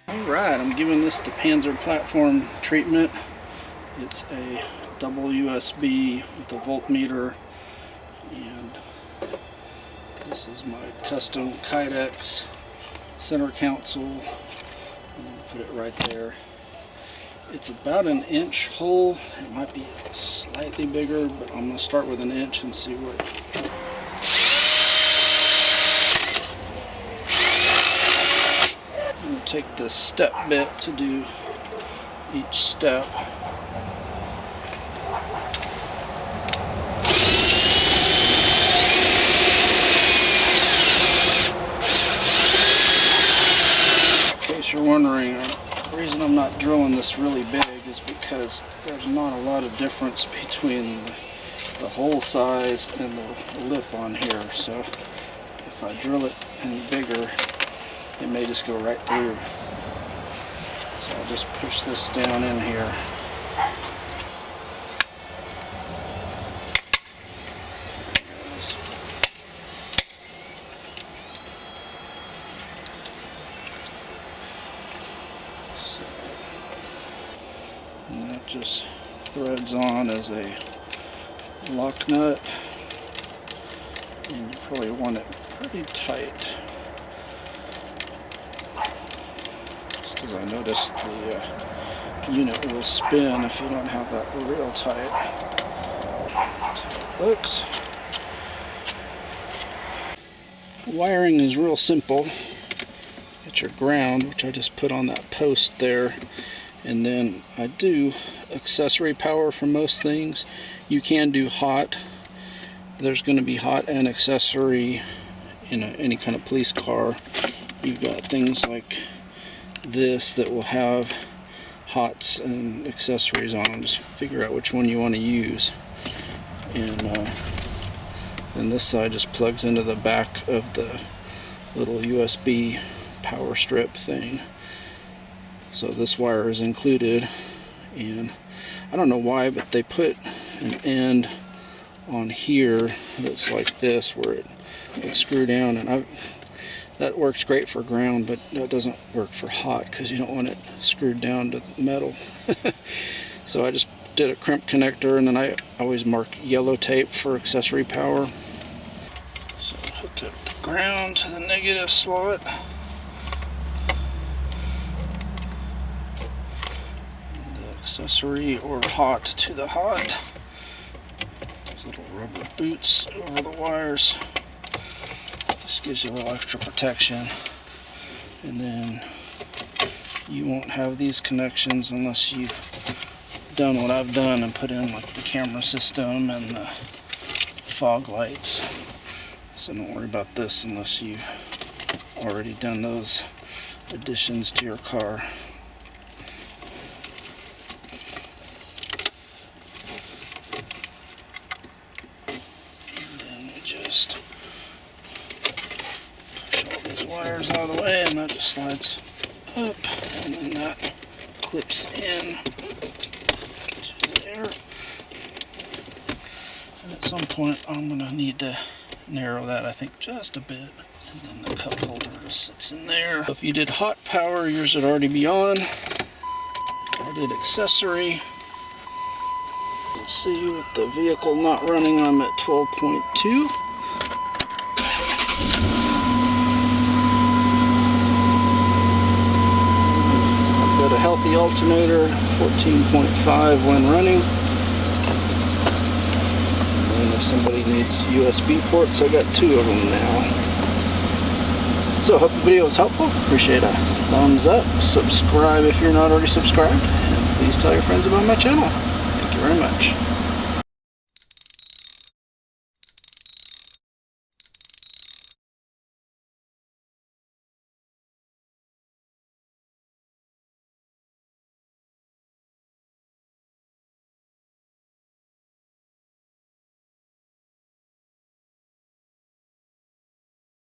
Alright, I'm giving this the Panzer Platform treatment. It's a double USB with a voltmeter, and this is my custom Kydex center console. I'm going to put it right there. It's about an inch hole. It might be slightly bigger, but I'm going to start with an inch and see what. I'm going to take the step bit to do each step. In case you're wondering, the reason I'm not drilling this really big is because there's not a lot of difference between the hole size and the lip on here. So if I drill it any bigger, it may just go right through. So I'll just push this down in here. And that just threads on as a lock nut, and you probably want it pretty tight, just because I noticed the unit will spin if you don't have that real tight. That's how it looks. Wiring is real simple. Get your ground, which I just put on that post there. And then I do accessory power for most things. You can do hot. There's going to be hot and accessory in any kind of police car. You've got things like this that will have hots and accessories on them. Just figure out which one you want to use. And then this side just plugs into the back of the little USB power strip thing. So this wire is included, and I don't know why, but they put an end on here that's like this, where it would screw down, and that works great for ground, but that doesn't work for hot because you don't want it screwed down to the metal. So I just did a crimp connector, and then I always mark yellow tape for accessory power. So hook up the ground to the negative slot. Accessory or hot to the hot. Those little rubber boots over the wires. Just gives you a little extra protection. And then you won't have these connections unless you've done what I've done and put in like the camera system and the fog lights. So don't worry about this unless you've already done those additions to your car. Just push all these wires out of the way, and that just slides up, and then that clips in to there. And at some point I'm going to need to narrow that, I think, just a bit. And then the cup holder just sits in there. So if you did hot power, yours would already be on. I did accessory. Let's see, with the vehicle not running, I'm at 12.2. I've got a healthy alternator, 14.5 when running. And if somebody needs USB ports, I got 2 of them now. So I hope the video was helpful. Appreciate a thumbs up. Subscribe if you're not already subscribed. And please tell your friends about my channel. Thank you very much.